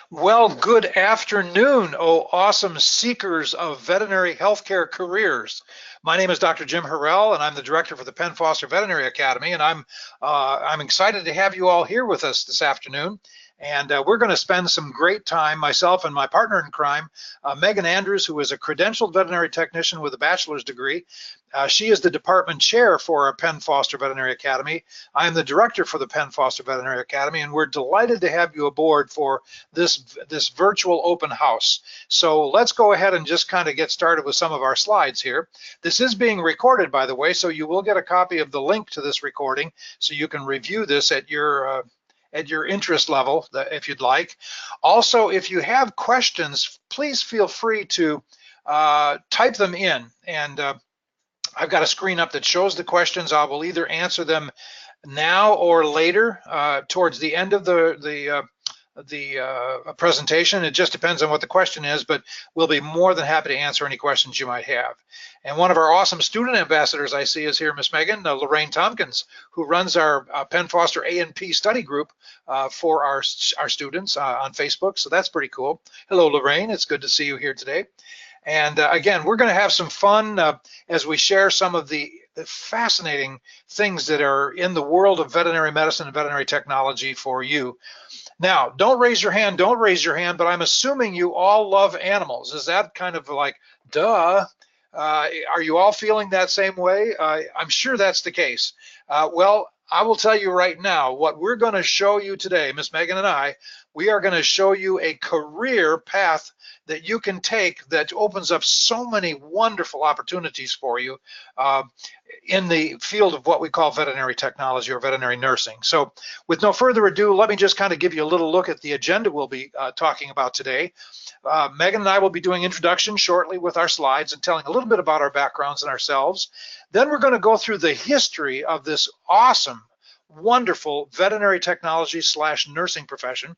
Well, good afternoon, oh awesome seekers of veterinary healthcare careers. My name is Dr. Jim Harrell, and I'm the director for the Penn Foster Veterinary Academy, and I'm excited to have you all here with us this afternoon. And we're going to spend some great time, myself and my partner in crime, Megan Andrews, who is a credentialed veterinary technician with a bachelor's degree. She is the department chair for Penn Foster Veterinary Academy. I am the director for the Penn Foster Veterinary Academy, and we're delighted to have you aboard for this virtual open house. So let's go ahead and just kind of get started with some of our slides here. This is being recorded, by the way, so you will get a copy of the link to this recording so you can review this at your interest level, if you'd like. Also, if you have questions, please feel free to type them in. And I've got a screen up that shows the questions. I will either answer them now or later towards the end of the presentation. It just depends on what the question is, but we'll be more than happy to answer any questions you might have. And one of our awesome student ambassadors I see is here, Miss Megan, Lorraine Tompkins, who runs our Penn Foster A&P study group for our students on Facebook. So that's pretty cool. Hello, Lorraine. It's good to see you here today. And again, we're going to have some fun as we share some of the fascinating things that are in the world of veterinary medicine and veterinary technology for you. Now, don't raise your hand, but I'm assuming you all love animals. Is that kind of like, duh? Are you all feeling that same way? I'm sure that's the case. Well, I will tell you right now, what we're going to show you today, Miss Megan and I, we are going to show you a career path that you can take that opens up so many wonderful opportunities for you in the field of what we call veterinary technology or veterinary nursing. So with no further ado, let me just kind of give you a little look at the agenda we'll be talking about today. Megan and I will be doing introductions shortly with our slides and telling a little bit about our backgrounds and ourselves. Then we're going to go through the history of this awesome, wonderful veterinary technology / nursing profession.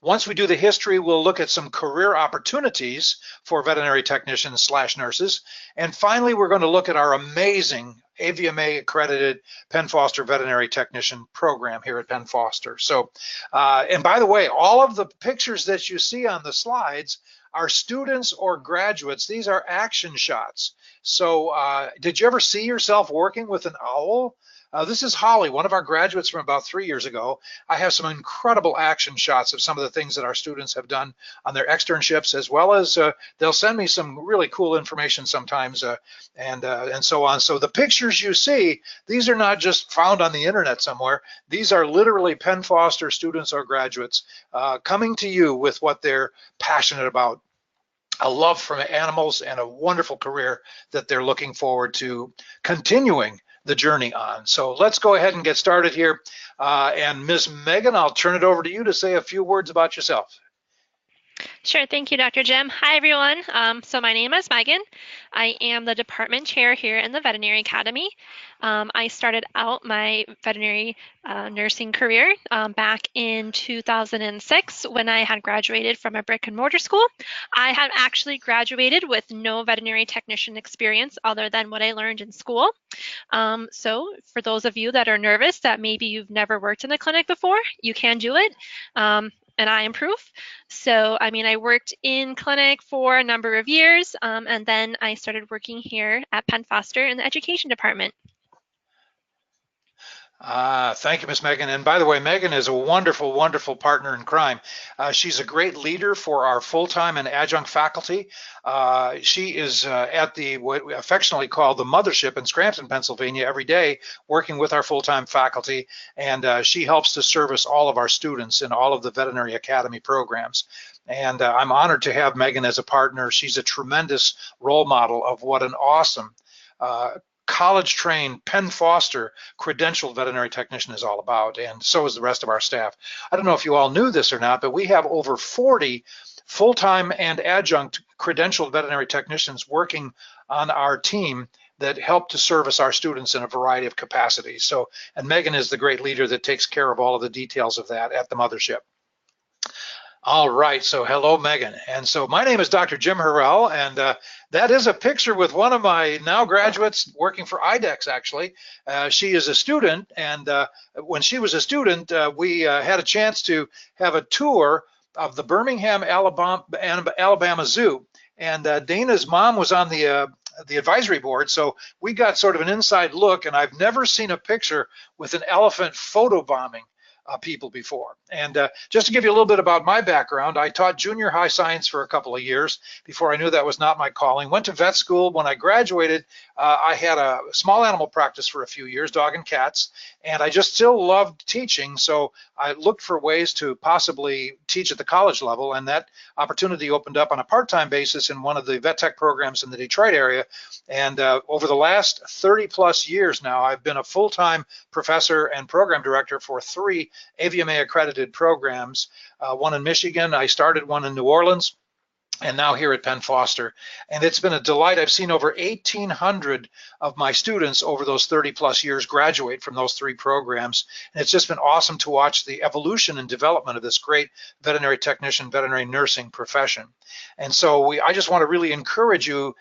Once we do the history, we'll look at some career opportunities for veterinary technicians / nurses. And finally, we're going to look at our amazing AVMA accredited Penn Foster Veterinary Technician program here at Penn Foster. So, and by the way, all of the pictures that you see on the slides are students or graduates. These are action shots. So did you ever see yourself working with an owl? This is Holly, one of our graduates from about 3 years ago. I have some incredible action shots of some of the things that our students have done on their externships, as well as they'll send me some really cool information sometimes and so on. So the pictures you see, these are not just found on the internet somewhere. These are literally Penn Foster students or graduates coming to you with what they're passionate about. A love for animals and a wonderful career that they're looking forward to continuing the journey on. So let's go ahead and get started here. And Ms. Megan, I'll turn it over to you to say a few words about yourself. Sure, thank you, Dr. Jim. Hi, everyone. So my name is Megan. I am the department chair here in the Veterinary Academy. I started out my veterinary nursing career back in 2006 when I had graduated from a brick and mortar school. I had actually graduated with no veterinary technician experience other than what I learned in school. So for those of you that are nervous that maybe you've never worked in a clinic before, you can do it. And I am proof. So, I mean, I worked in clinic for a number of years, and then I started working here at Penn Foster in the education department. Thank you, Ms. Megan. And by the way, Megan is a wonderful, wonderful partner in crime. She's a great leader for our full-time and adjunct faculty. She is at what we affectionately call the mothership in Scranton, Pennsylvania, every day working with our full-time faculty. And she helps to service all of our students in all of the veterinary academy programs. And I'm honored to have Megan as a partner. She's a tremendous role model of what an awesome college-trained Penn Foster credentialed veterinary technician is all about, and so is the rest of our staff. I don't know if you all knew this or not, but we have over 40 full-time and adjunct credentialed veterinary technicians working on our team that help to service our students in a variety of capacities. So, and Megan is the great leader that takes care of all of the details of that at the mothership. All right, so hello, Megan. And so my name is Dr. Jim Harrell, and that is a picture with one of my now graduates working for IDEX, actually. She is a student, and when she was a student, we had a chance to have a tour of the Birmingham, Alabama Zoo. And Dana's mom was on the advisory board, so we got sort of an inside look, and I've never seen a picture with an elephant photobombing people before. And just to give you a little bit about my background, I taught junior high science for a couple of years before I knew that was not my calling. Went to vet school. When I graduated, I had a small animal practice for a few years, dog and cats, and I just still loved teaching, so I looked for ways to possibly teach at the college level, and that opportunity opened up on a part-time basis in one of the vet tech programs in the Detroit area. And over the last 30 plus years now, I've been a full-time professor and program director for 3 AVMA accredited programs, one in Michigan. I started one in New Orleans, and now here at Penn Foster. And it's been a delight. I've seen over 1,800 of my students over those 30 plus years graduate from those 3 programs. And it's just been awesome to watch the evolution and development of this great veterinary technician, veterinary nursing profession. And so I just want to really encourage you.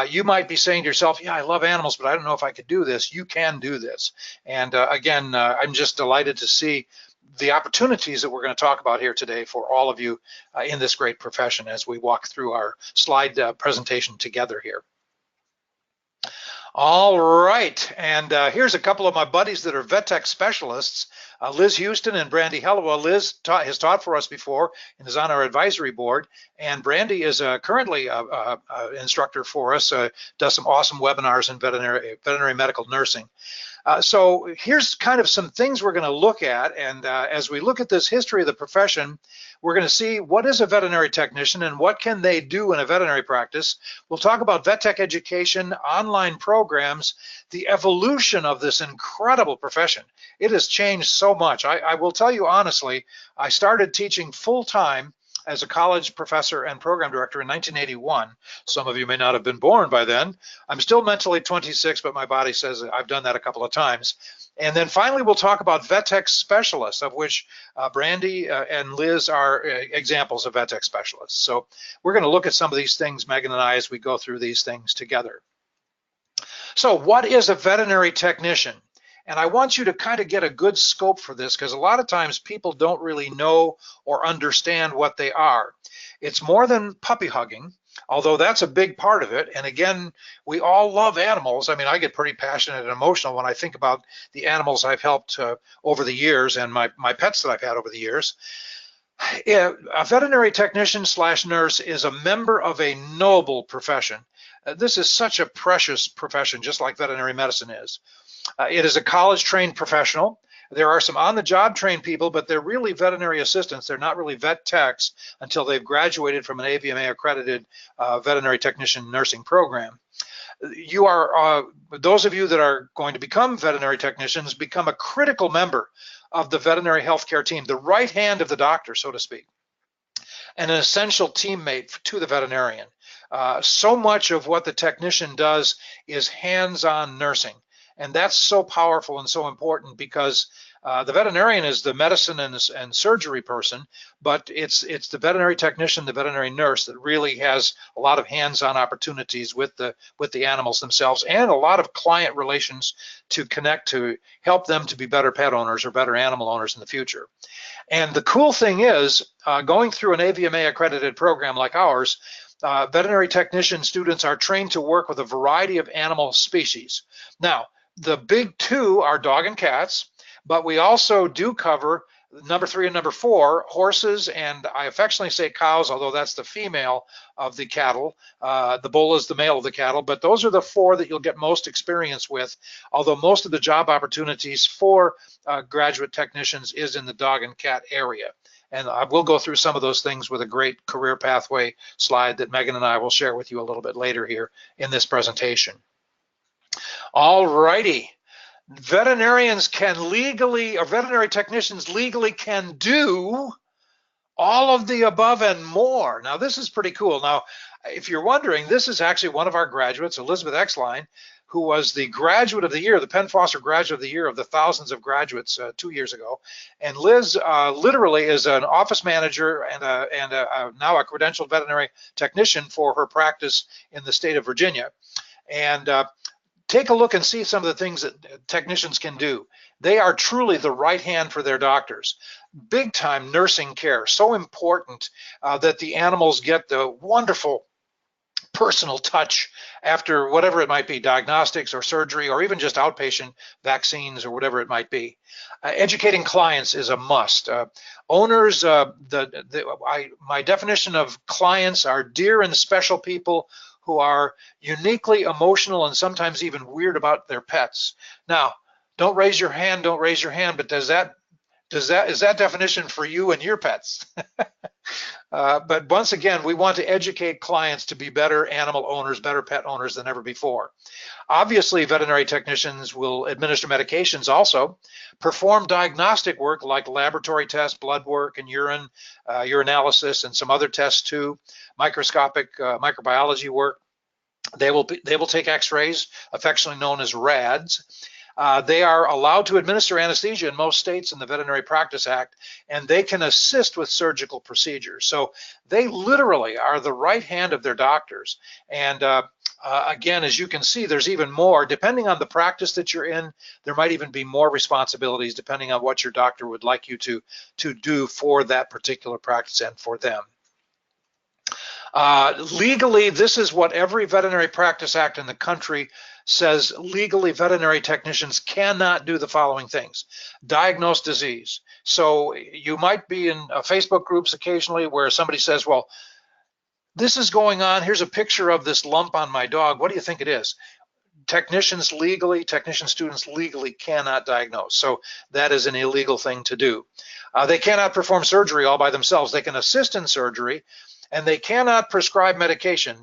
You might be saying to yourself, yeah, I love animals, but I don't know if I could do this. You can do this. And again, I'm just delighted to see the opportunities that we're going to talk about here today for all of you in this great profession as we walk through our slide presentation together here. All right, and here's a couple of my buddies that are vet tech specialists, Liz Houston and Brandy Hellowa. Liz has taught for us before and is on our advisory board, and Brandy is currently an instructor for us, does some awesome webinars in veterinary medical nursing. So here's kind of some things we're going to look at, and as we look at this history of the profession, we're going to see what is a veterinary technician and what can they do in a veterinary practice. We'll talk about vet tech education, online programs, the evolution of this incredible profession. It has changed so much. I will tell you honestly, I started teaching full-time as a college professor and program director in 1981. Some of you may not have been born by then. I'm still mentally 26, but my body says I've done that a couple of times. And then finally, we'll talk about vet tech specialists, of which Brandy and Liz are examples of vet tech specialists. So we're going to look at some of these things, Megan and I, as we go through these things together. So what is a veterinary technician? And I want you to kind of get a good scope for this, because a lot of times people don't really know or understand what they are. It's more than puppy hugging, although that's a big part of it. And again, we all love animals. I mean, I get pretty passionate and emotional when I think about the animals I've helped over the years and my pets that I've had over the years. A veterinary technician / nurse is a member of a noble profession. This is such a precious profession, just like veterinary medicine is. It is a college-trained professional. There are some on-the-job trained people, but they're really veterinary assistants. They're not really vet techs until they've graduated from an AVMA accredited veterinary technician nursing program. You are, those of you that are going to become veterinary technicians, become a critical member of the veterinary healthcare team, the right hand of the doctor, so to speak, and an essential teammate to the veterinarian. So much of what the technician does is hands-on nursing. And that's so powerful and so important, because the veterinarian is the medicine and surgery person, but it's the veterinary technician, the veterinary nurse, that really has a lot of hands-on opportunities with the animals themselves, and a lot of client relations to connect to help them to be better pet owners or better animal owners in the future. And the cool thing is, going through an AVMA accredited program like ours, veterinary technician students are trained to work with a variety of animal species. Now, the big 2 are dog and cats, but we also do cover number 3 and number 4, horses, and I affectionately say cows, although that's the female of the cattle. The bull is the male of the cattle, but those are the 4 that you'll get most experience with, although most of the job opportunities for graduate technicians is in the dog and cat area. And I will go through some of those things with a great career pathway slide that Megan and I will share with you a little bit later here in this presentation. All righty. Veterinarians can legally, or veterinary technicians legally can do all of the above and more. Now, this is pretty cool. Now, if you're wondering, this is actually one of our graduates, Elizabeth Exline, who was the graduate of the year, the Penn Foster graduate of the year of the thousands of graduates 2 years ago. And Liz literally is an office manager and now a credentialed veterinary technician for her practice in the state of Virginia. And take a look and see some of the things that technicians can do. They are truly the right hand for their doctors. Big time nursing care, so important that the animals get the wonderful personal touch after whatever it might be, diagnostics or surgery or even just outpatient vaccines or whatever it might be. Educating clients is a must. Owners, my definition of clients are dear and special people who are uniquely emotional and sometimes even weird about their pets. Now, don't raise your hand, but is that definition for you and your pets? But once again, we want to educate clients to be better animal owners, better pet owners than ever before. Obviously, veterinary technicians will administer medications also, perform diagnostic work like laboratory tests, blood work, and urinalysis, and some other tests too, microscopic microbiology work. They will take x-rays, affectionately known as RADs. They are allowed to administer anesthesia in most states in the Veterinary Practice Act, and they can assist with surgical procedures. So they literally are the right hand of their doctors. And again, as you can see, there's even more. Depending on the practice that you're in, there might even be more responsibilities depending on what your doctor would like you to do for that particular practice and for them. Legally, this is what every Veterinary Practice Act in the country says. Legally, veterinary technicians cannot do the following things: diagnose disease. So you might be in Facebook groups occasionally where somebody says, well, this is going on, here's a picture of this lump on my dog, what do you think it is? Technician students legally cannot diagnose. So that is an illegal thing to do. They cannot perform surgery all by themselves. They can assist in surgery, and they cannot prescribe medication.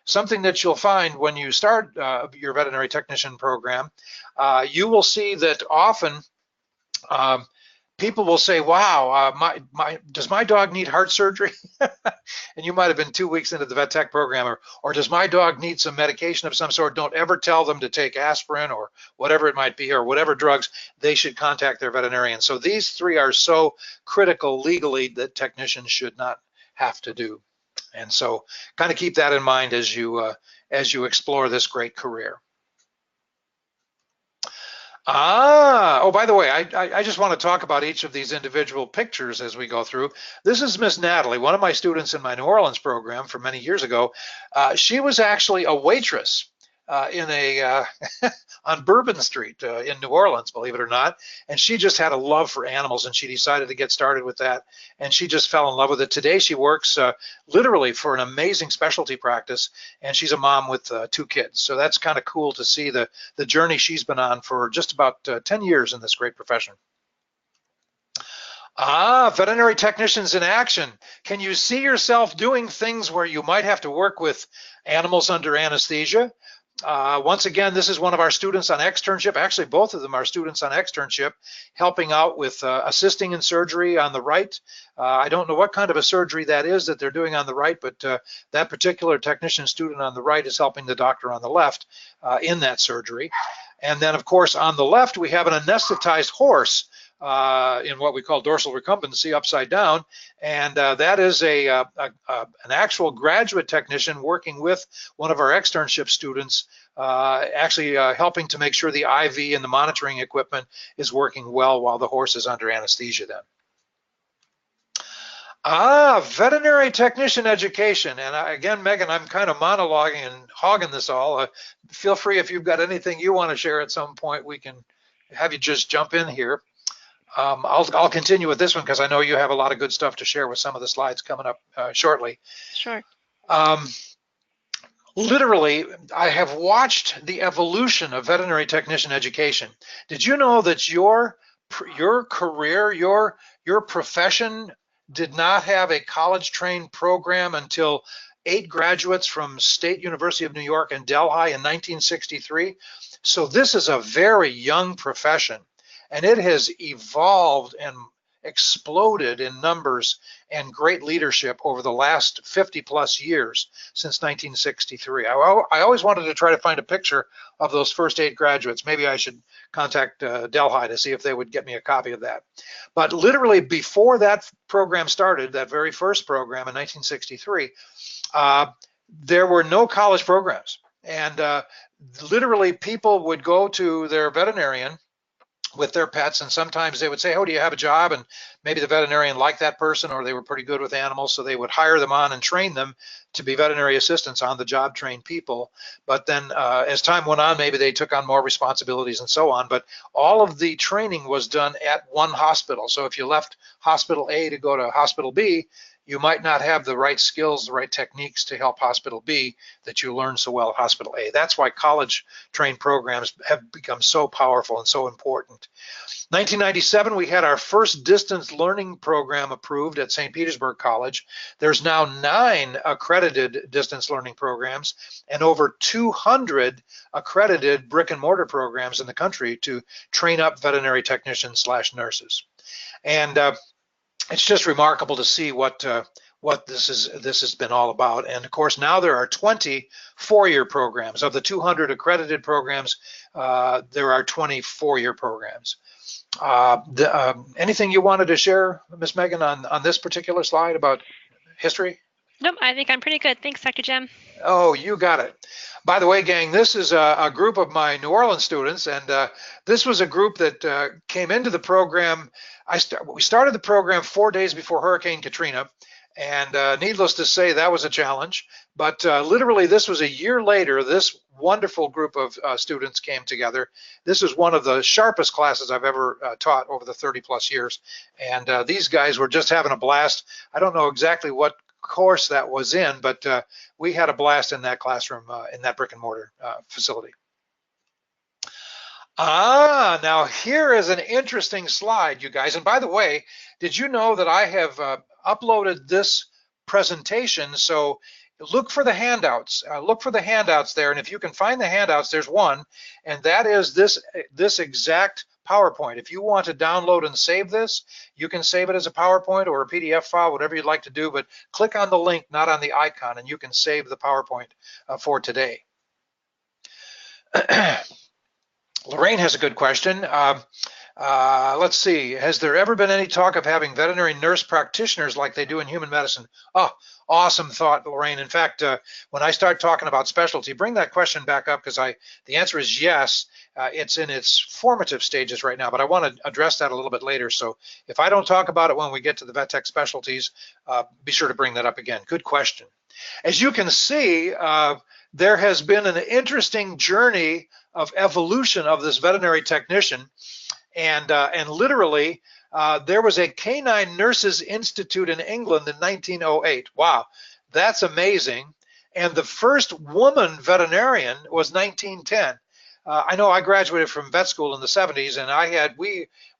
Something that you'll find when you start your veterinary technician program, you will see that often people will say, wow, does my dog need heart surgery? And you might have been 2 weeks into the vet tech program, or does my dog need some medication of some sort? Don't ever tell them to take aspirin or whatever it might be, or whatever drugs. They should contact their veterinarian. So these three are so critical legally that technicians should not have to do. And so kind of keep that in mind as you explore this great career. Oh, by the way, I just want to talk about each of these individual pictures as we go through. This is Miss Natalie, one of my students in my New Orleans program from many years ago. She was actually a waitress on Bourbon Street in New Orleans, believe it or not. And she just had a love for animals, and she decided to get started with that. And she just fell in love with it. Today she works literally for an amazing specialty practice, and she's a mom with 2 kids. So that's kind of cool to see the journey she's been on for just about 10 years in this great profession. Veterinary technicians in action. Can you see yourself doing things where you might have to work with animals under anesthesia? Once again, this is one of our students on externship. Actually, both of them are students on externship, helping out with assisting in surgery on the right. I don't know what kind of a surgery that is that they're doing on the right, but that particular technician student on the right is helping the doctor on the left in that surgery. And then, of course, on the left, we have an anesthetized horse in what we call dorsal recumbency, upside down, and that is an actual graduate technician working with one of our externship students, actually helping to make sure the IV and the monitoring equipment is working well while the horse is under anesthesia then. Veterinary technician education. And again, Megan, I'm kind of monologuing and hogging this all. Feel free, if you've got anything you want to share at some point, we can have you just jump in here. I'll continue with this one because I know you have a lot of good stuff to share with some of the slides coming up shortly. Sure. Literally, I have watched the evolution of veterinary technician education. Did you know that your career, your profession did not have a college-trained program until 8 graduates from State University of New York and Delhi in 1963? So this is a very young profession. And it has evolved and exploded in numbers and great leadership over the last 50 plus years since 1963. I always wanted to try to find a picture of those first 8 graduates. Maybe I should contact Delhi to see if they would get me a copy of that. But literally before that program started, that very first program in 1963, there were no college programs. And literally people would go to their veterinarian with their pets, and sometimes they would say, oh, do you have a job? And maybe the veterinarian liked that person, or they were pretty good with animals, so they would hire them on and train them to be veterinary assistants, on the job trained people. But then as time went on, maybe they took on more responsibilities and so on. But all of the training was done at one hospital. So if you left hospital A to go to hospital B, you might not have the right skills, the right techniques to help hospital B that you learned so well at hospital A. That's why college trained programs have become so powerful and so important. 1997, we had our first distance learning program approved at St. Petersburg College. There's now 9 accredited distance learning programs and over 200 accredited brick and mortar programs in the country to train up veterinary technicians / nurses. And it's just remarkable to see what this has been all about. And of course, now there are 20 4-year programs. Of the 200 accredited programs, there are 20 4-year programs. Anything you wanted to share, Ms. Megan, on this particular slide about history? Nope, I think I'm pretty good. Thanks, Dr. Jim. Oh, you got it. By the way, gang, this is a group of my New Orleans students, and this was a group that came into the program. We started the program 4 days before Hurricane Katrina, and needless to say, that was a challenge. But literally, this was a year later, this wonderful group of students came together. This is one of the sharpest classes I've ever taught over the 30 plus years. And these guys were just having a blast. I don't know exactly what course that was in, but we had a blast in that classroom, in that brick and mortar facility. Now here is an interesting slide, you guys. And by the way, did you know that I have uploaded this presentation? So look for the handouts. Look for the handouts there. And if you can find the handouts, there's one, and that is this exact PowerPoint. If you want to download and save this, you can save it as a PowerPoint or a PDF file, whatever you'd like to do, but click on the link, not on the icon, and you can save the PowerPoint for today. Lorraine has a good question. Let's see, has there ever been any talk of having veterinary nurse practitioners like they do in human medicine? Oh, awesome thought, Lorraine. In fact, when I start talking about specialty, bring that question back up, because the answer is yes. It's in its formative stages right now, but I want to address that a little bit later. So if I don't talk about it when we get to the vet tech specialties, be sure to bring that up again. Good question. As you can see, there has been an interesting journey of evolution of this veterinary technician. And literally, there was a Canine Nurses Institute in England in 1908. Wow, that's amazing. And the first woman veterinarian was 1910. I know I graduated from vet school in the 70s, and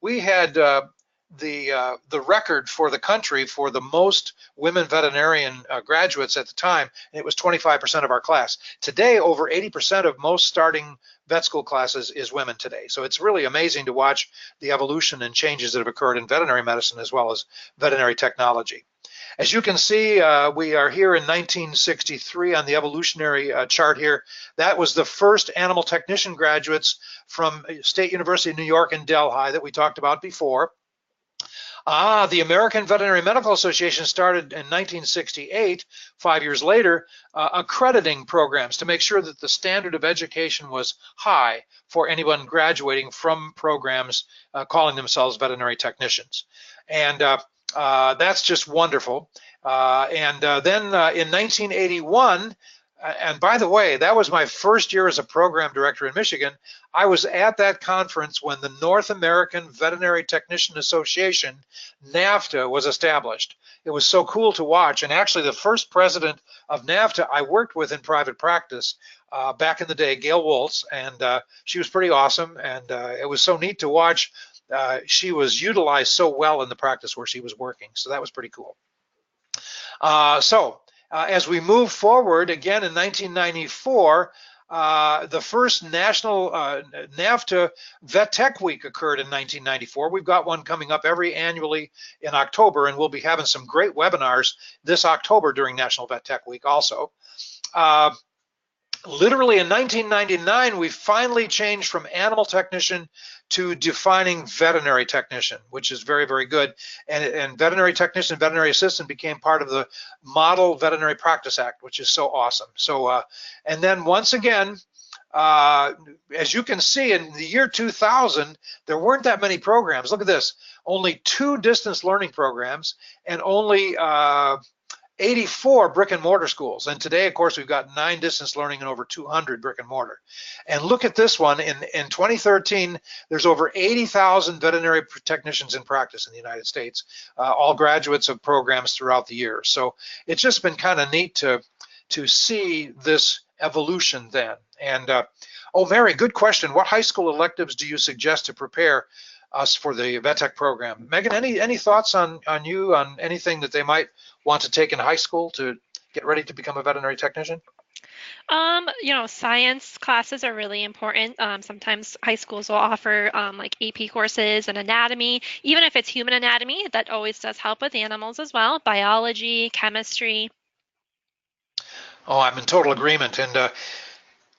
we had the record for the country for the most women veterinarian graduates at the time, and it was 25% of our class. Today, over 80% of most starting vet school classes is women today. So it's really amazing to watch the evolution and changes that have occurred in veterinary medicine as well as veterinary technology. As you can see, we are here in 1963 on the evolutionary chart here. That was the first animal technician graduates from State University of New York and Delhi that we talked about before. The American Veterinary Medical Association started in 1968, 5 years later, accrediting programs to make sure that the standard of education was high for anyone graduating from programs calling themselves veterinary technicians. And that's just wonderful. Then in 1981, and by the way, that was my first year as a program director in Michigan. I was at that conference when the North American Veterinary Technician Association, NAVTA, was established. It was so cool to watch. And actually, the first president of NAVTA I worked with in private practice back in the day, Gail Woltz, and she was pretty awesome. And it was so neat to watch. She was utilized so well in the practice where she was working. So that was pretty cool. As we move forward, again in 1994, the first national NAVTA Vet Tech Week occurred in 1994. We've got one coming up annually in October, and we'll be having some great webinars this October during National Vet Tech Week also. Literally in 1999, we finally changed from animal technician to defining veterinary technician, which is very, very good. And veterinary technician, veterinary assistant became part of the Model Veterinary Practice Act, which is so awesome. So, and then once again, as you can see, in the year 2000, there weren't that many programs. Look at this, only 2 distance learning programs and only 84 brick and mortar schools. And today, of course, we've got 9 distance learning and over 200 brick and mortar. And look at this one, in 2013, there's over 80,000 veterinary technicians in practice in the United States, all graduates of programs throughout the year. So it's just been kind of neat to see this evolution then. And oh, Mary, good question. What high school electives do you suggest to prepare us for the vet tech program? Megan, any thoughts on anything that they might want to take in high school to get ready to become a veterinary technician? Science classes are really important. Sometimes high schools will offer like AP courses and anatomy, even if it's human anatomy, that always does help with animals as well, biology, chemistry. Oh, I'm in total agreement. And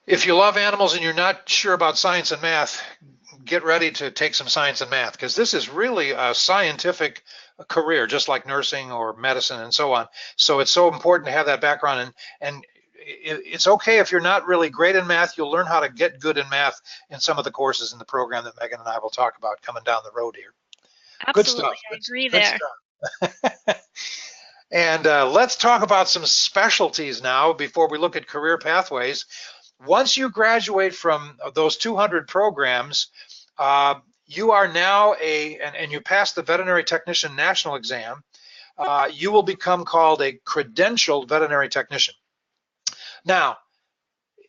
if you love animals and you're not sure about science and math, get ready to take some science and math, because this is really a scientific career, just like nursing or medicine and so on. So it's so important to have that background. And it's okay if you're not really great in math. You'll learn how to get good in math in some of the courses in the program that Megan and I will talk about coming down the road here. Absolutely, Good stuff. I agree there. Stuff. And let's talk about some specialties now before we look at career pathways. Once you graduate from those 200 programs, you are now and you pass the veterinary technician national exam, you will become called a credentialed veterinary technician. Now,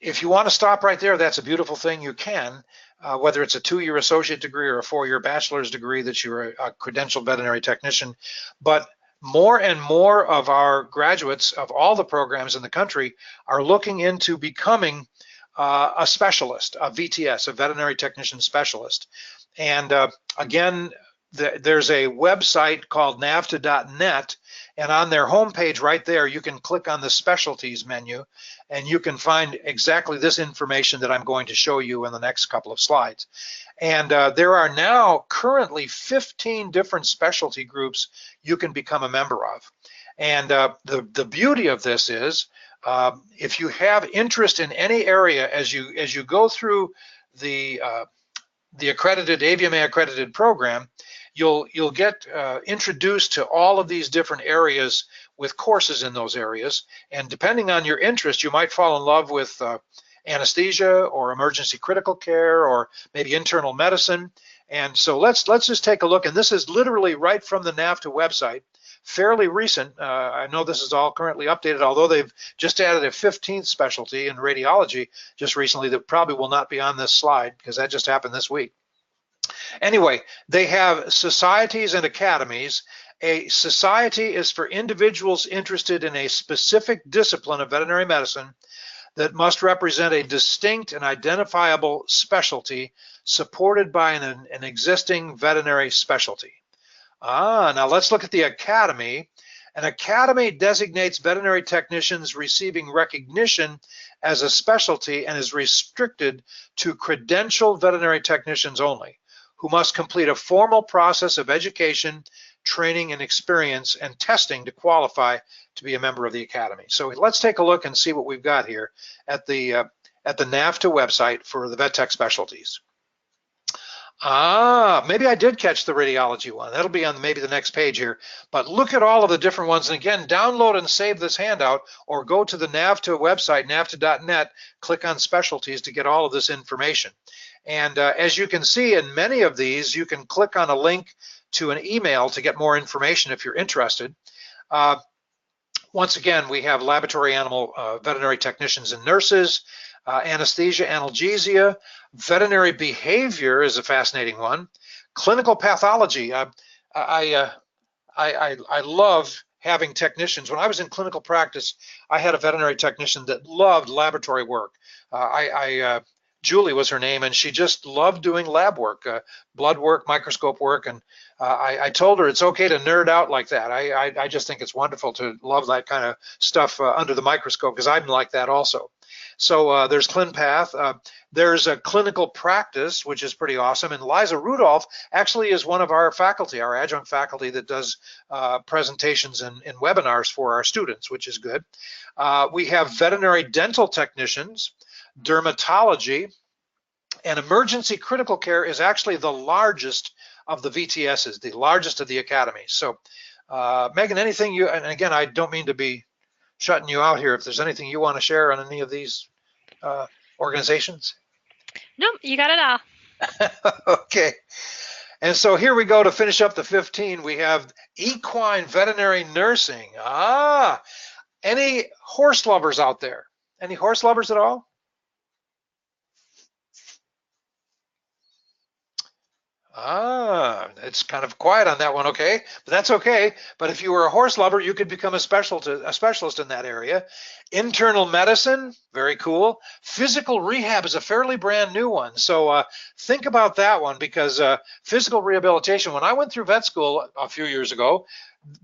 if you want to stop right there, that's a beautiful thing. You can, whether it's a 2-year associate degree or a 4-year bachelor's degree, that you're a credentialed veterinary technician. But more and more of our graduates of all the programs in the country are looking into becoming a specialist, a VTS, a veterinary technician specialist. And again, there's a website called navta.net, and on their homepage right there, you can click on the specialties menu, and you can find exactly this information that I'm going to show you in the next couple of slides. And there are now currently 15 different specialty groups you can become a member of. And the beauty of this is, if you have interest in any area, as you go through the accredited AVMA accredited program, you'll get introduced to all of these different areas with courses in those areas. And depending on your interest, you might fall in love with anesthesia or emergency critical care or maybe internal medicine. And so let's just take a look. And this is literally right from the NAVTA website, fairly recent. I know this is all currently updated, although they've just added a 15th specialty in radiology just recently that probably will not be on this slide because that just happened this week. Anyway, they have societies and academies. A society is for individuals interested in a specific discipline of veterinary medicine that must represent a distinct and identifiable specialty supported by an existing veterinary specialty. Now let's look at the academy. An academy designates veterinary technicians receiving recognition as a specialty and is restricted to credentialed veterinary technicians only, who must complete a formal process of education, training, and experience and testing to qualify to be a member of the academy. So let's take a look and see what we've got here at the NAVTA website for the vet tech specialties. Maybe I did catch the radiology one. That'll be on maybe the next page here. But look at all of the different ones. And again, download and save this handout or go to the NAVTA website, navta.net, click on specialties to get all of this information. And as you can see in many of these, you can click on a link to an email to get more information if you're interested. Once again, we have laboratory animal veterinary technicians and nurses, anesthesia, analgesia, veterinary behavior is a fascinating one. Clinical pathology. I love having technicians. When I was in clinical practice, I had a veterinary technician that loved laboratory work. Julie was her name, and she just loved doing lab work, blood work, microscope work, and I told her it's okay to nerd out like that. I just think it's wonderful to love that kind of stuff under the microscope, because I'm like that also. So there's ClinPath. There's a clinical practice, which is pretty awesome. And Liza Rudolph actually is one of our faculty, our adjunct faculty, that does presentations and webinars for our students, which is good. We have veterinary dental technicians, dermatology, and emergency critical care is actually the largest of the VTSs, the largest of the academies. So Megan, anything you, and again, I don't mean to be shutting you out here, if there's anything you want to share on any of these organizations? Nope, you got it all. Okay. And so here we go to finish up the 15. We have equine veterinary nursing. Any horse lovers out there? Any horse lovers at all? It's kind of quiet on that one, okay, but that's okay. But if you were a horse lover, you could become a specialist in that area. Internal medicine, very cool. Physical rehab is a fairly brand new one, so think about that one, because physical rehabilitation, when I went through vet school a few years ago,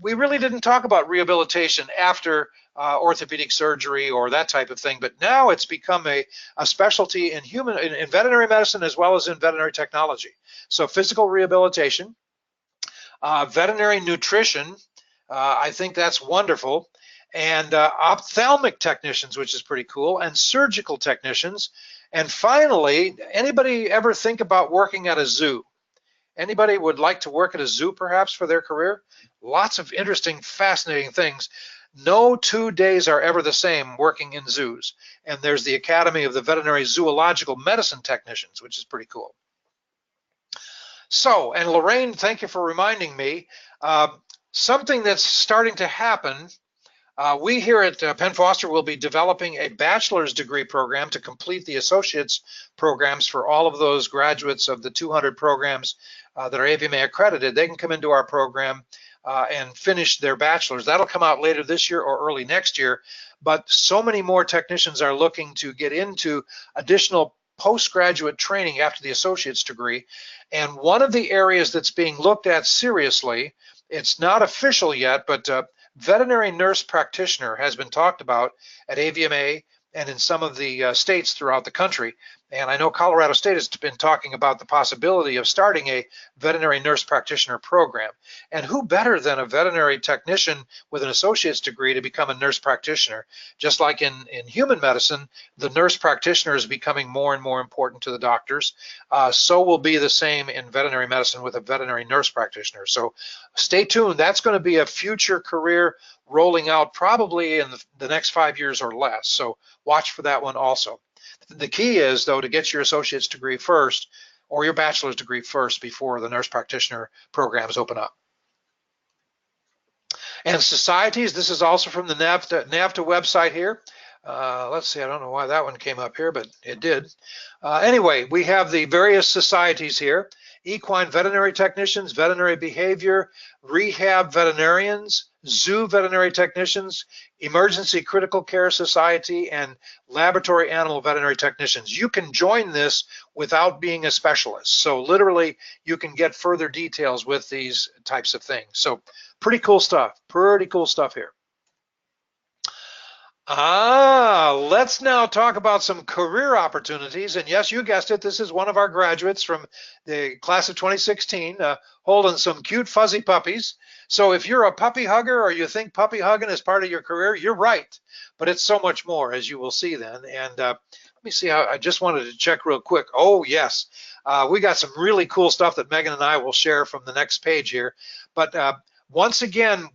we really didn't talk about rehabilitation after orthopedic surgery or that type of thing, but now it's become a specialty in veterinary medicine as well as in veterinary technology. So physical rehabilitation, veterinary nutrition, I think that's wonderful, and ophthalmic technicians, which is pretty cool, and surgical technicians. And finally, anybody ever think about working at a zoo? Anybody would like to work at a zoo perhaps for their career? Lots of interesting, fascinating things. No 2 days are ever the same working in zoos. And there's the Academy of the Veterinary Zoological Medicine Technicians, which is pretty cool. So, and Lorraine, thank you for reminding me, something that's starting to happen. We here at Penn Foster will be developing a bachelor's degree program to complete the associate's programs for all of those graduates of the 200 programs that are AVMA accredited. They can come into our program and finish their bachelor's. That'll come out later this year or early next year. But so many more technicians are looking to get into additional postgraduate training after the associate's degree. And one of the areas that's being looked at seriously, it's not official yet, but veterinary nurse practitioner has been talked about at AVMA and in some of the states throughout the country. And I know Colorado State has been talking about the possibility of starting a veterinary nurse practitioner program. And who better than a veterinary technician with an associate's degree to become a nurse practitioner? Just like in human medicine, the nurse practitioner is becoming more and more important to the doctors. So will be the same in veterinary medicine with a veterinary nurse practitioner. So stay tuned. That's going to be a future career rolling out probably in the next 5 years or less. So watch for that one also. The key is, though, to get your associate's degree first or your bachelor's degree first before the nurse practitioner programs open up. And societies, this is also from the NAVTA website here. Let's see, I don't know why that one came up here, but it did. Anyway, we have the various societies here: equine veterinary technicians, veterinary behavior, rehab veterinarians, zoo veterinary technicians, emergency critical care society, and laboratory animal veterinary technicians. You can join this without being a specialist. So literally, you can get further details with these types of things. So pretty cool stuff here. Let's now talk about some career opportunities. And yes, you guessed it, this is one of our graduates from the class of 2016, holding some cute fuzzy puppies. So if you're a puppy hugger or you think puppy hugging is part of your career, you're right. But it's so much more, as you will see then. And let me see how, I just wanted to check real quick. Oh, yes. We got some really cool stuff that Megan and I will share from the next page here. But once again,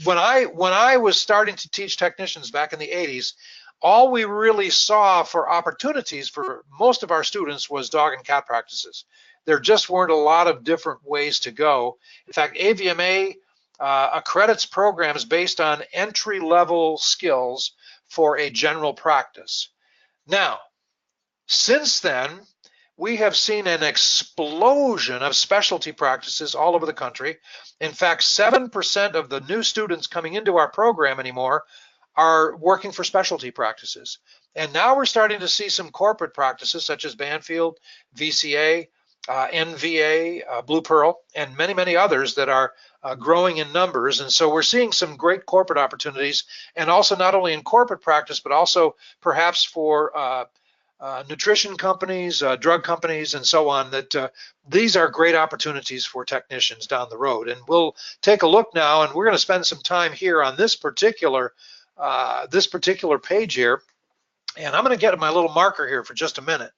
when I was starting to teach technicians back in the 80s, all we really saw for opportunities for most of our students was dog and cat practices. There just weren't a lot of different ways to go. In fact, AVMA accredits programs based on entry-level skills for a general practice. Now, since then, we have seen an explosion of specialty practices all over the country. In fact, 7% of the new students coming into our program anymore are working for specialty practices. And now we're starting to see some corporate practices such as Banfield, VCA, NVA, Blue Pearl, and many, many others that are growing in numbers. And so we're seeing some great corporate opportunities, and also not only in corporate practice, but also perhaps for nutrition companies, drug companies, and so on, that these are great opportunities for technicians down the road. And we'll take a look now, and we're going to spend some time here on this particular page here. And I'm going to get my little marker here for just a minute.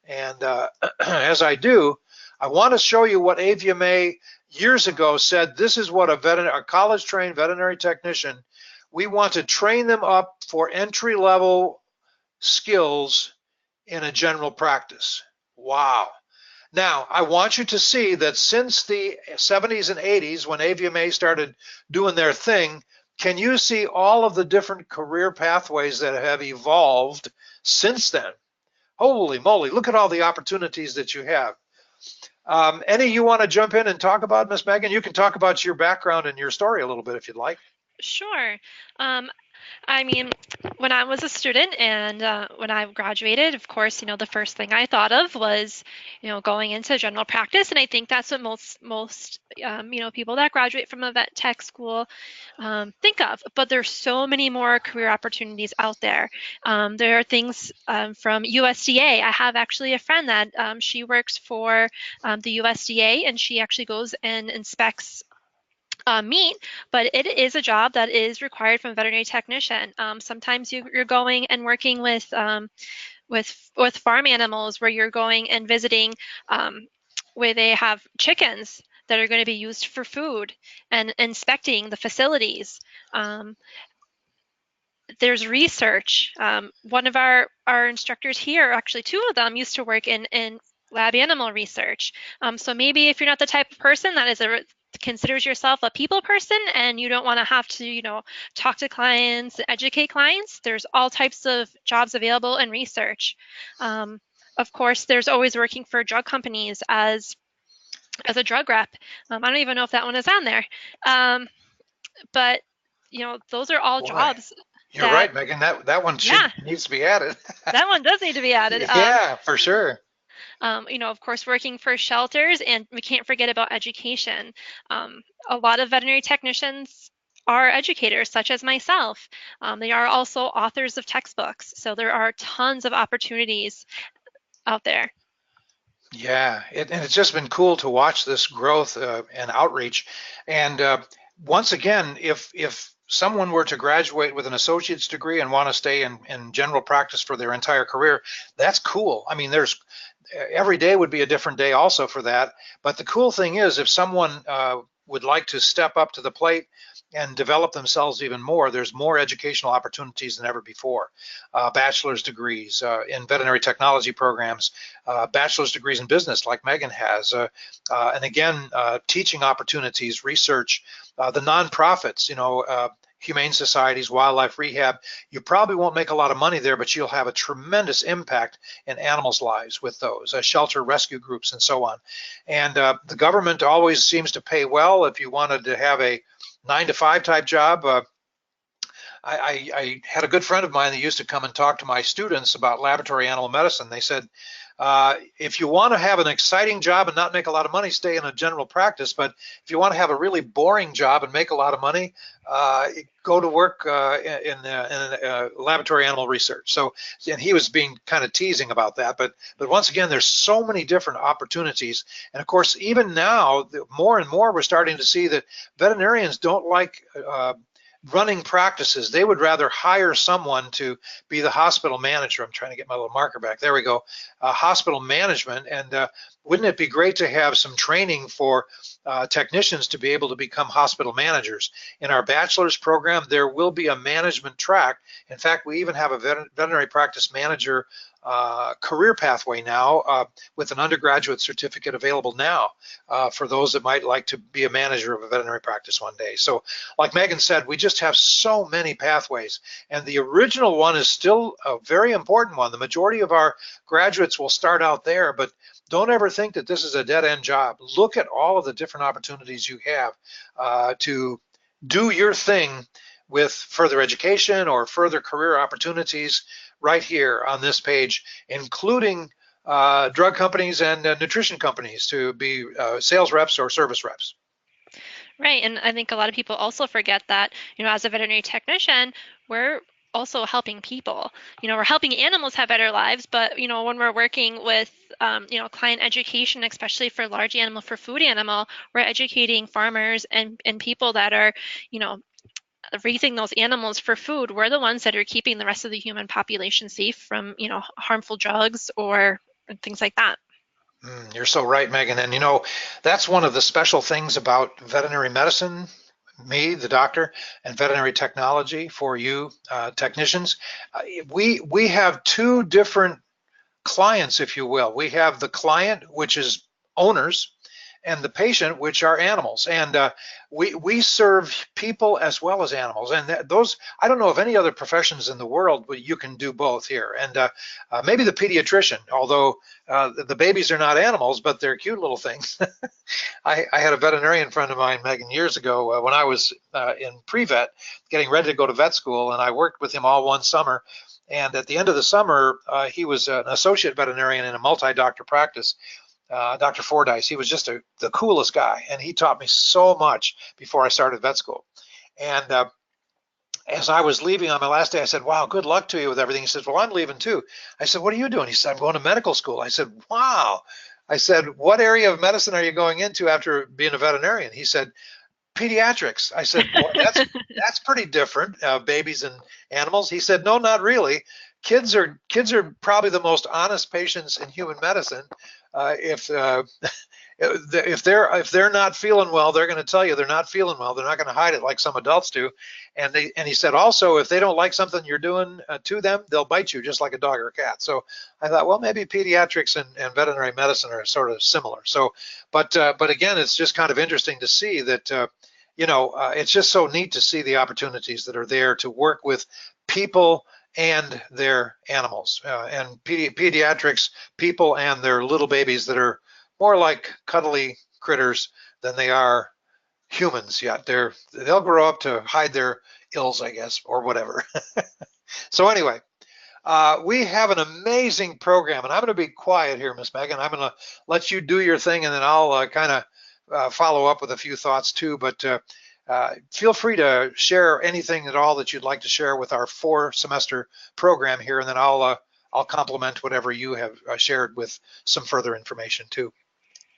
And as I do, I want to show you what AVMA years ago said. This is what a college-trained veterinary technician, we want to train them up for entry-level skills in a general practice. Wow. Now, I want you to see that since the 70s and 80s, when AVMA started doing their thing, can you see all of the different career pathways that have evolved since then? Holy moly, look at all the opportunities that you have. Any you want to jump in and talk about, Miss Megan? You can talk about your background and your story a little bit if you'd like. Sure. I mean, when I was a student and when I graduated, of course, the first thing I thought of was, going into general practice. And I think that's what most people that graduate from a vet tech school think of. But there's so many more career opportunities out there. There are things from USDA. I have actually a friend that she works for the USDA, and she actually goes and inspects meat, but it is a job that is required from a veterinary technician. Sometimes you're going and working with farm animals, where you're going and visiting where they have chickens that are going to be used for food, and inspecting the facilities. There's research. One of our instructors here, actually two of them, used to work in lab animal research. So maybe if you're not the type of person that considers yourself a people person, and you don't want to have to, talk to clients, educate clients, there's all types of jobs available in research. Of course, there's always working for drug companies as a drug rep. I don't even know if that one is on there. But, those are all jobs. You're right, Megan. That one needs to be added. That one does need to be added. Yeah, for sure. Of course, working for shelters, and we can't forget about education. A lot of veterinary technicians are educators, such as myself. They are also authors of textbooks. So there are tons of opportunities out there. Yeah, and it's just been cool to watch this growth and outreach. And once again, if someone were to graduate with an associate's degree and want to stay in general practice for their entire career, that's cool. I mean, every day would be a different day also for that. But the cool thing is, if someone would like to step up to the plate and develop themselves even more, there's more educational opportunities than ever before. Bachelor's degrees in veterinary technology programs, bachelor's degrees in business like Megan has, and again, teaching opportunities, research, the nonprofits, humane societies, wildlife rehab. You probably won't make a lot of money there, but you'll have a tremendous impact in animals' lives with those, shelter rescue groups and so on. And the government always seems to pay well. If you wanted to have a 9-to-5 type job, I had a good friend of mine that used to come and talk to my students about laboratory animal medicine. They said, if you want to have an exciting job and not make a lot of money, stay in a general practice. But if you want to have a really boring job and make a lot of money, go to work in laboratory animal research. So, and he was being kind of teasing about that. But once again, there's so many different opportunities. And of course, even now, more and more, we're starting to see that veterinarians don't like running practices. They would rather hire someone to be the hospital manager. I'm trying to get my little marker back. There we go. Hospital management. And wouldn't it be great to have some training for technicians to be able to become hospital managers? In our bachelor's program, there will be a management track. In fact, we even have a veterinary practice manager career pathway now with an undergraduate certificate available now for those that might like to be a manager of a veterinary practice one day. So like Megan said, we just have so many pathways, and the original one is still a very important one. The majority of our graduates will start out there, but don't ever think that this is a dead-end job. Look at all of the different opportunities you have to do your thing with further education or further career opportunities right here on this page, including drug companies and nutrition companies to be sales reps or service reps. Right, and I think a lot of people also forget that, as a veterinary technician, we're also helping people. We're helping animals have better lives, but, when we're working with, client education, especially for large animal, for food animal, we're educating farmers and people that are, raising those animals for food. We're the ones that are keeping the rest of the human population safe from, harmful drugs or things like that. You're so right, Megan. And that's one of the special things about veterinary medicine, me, the doctor, and veterinary technology for you technicians. We have two different clients, if you will. We have the client, which is owners, and the patient, which are animals. And we serve people as well as animals. And those, I don't know of any other professions in the world where you can do both here. And maybe the pediatrician, although the babies are not animals, but they're cute little things. I had a veterinarian friend of mine, Megan, years ago when I was in pre-vet, getting ready to go to vet school, and I worked with him all one summer. And at the end of the summer, he was an associate veterinarian in a multi-doctor practice. Dr. Fordyce, he was just the coolest guy, and he taught me so much before I started vet school. And as I was leaving on my last day, I said, wow, good luck to you with everything. He says, well, I'm leaving too. I said, what are you doing? He said, I'm going to medical school. I said, wow. I said, what area of medicine are you going into after being a veterinarian? He said, pediatrics. I said, well, that's pretty different, babies and animals. He said, no, not really. Kids are probably the most honest patients in human medicine. If they're not feeling well, they're going to tell you they're not feeling well. They're not going to hide it like some adults do. And he said also, if they don't like something you're doing to them, they'll bite you just like a dog or a cat. So I thought, well, maybe pediatrics and veterinary medicine are sort of similar. So, but again, it's just kind of interesting to see that it's just so neat to see the opportunities that are there to work with people and their animals, and pediatrics, people and their little babies that are more like cuddly critters than they are humans yet. They'll grow up to hide their ills, I guess, or whatever. So anyway, we have an amazing program, and I'm going to be quiet here, Miss Megan. I'm going to let you do your thing, and then I'll kind of follow up with a few thoughts too. But feel free to share anything at all that you'd like to share with our 4-semester program here, and then I'll complement whatever you have shared with some further information too.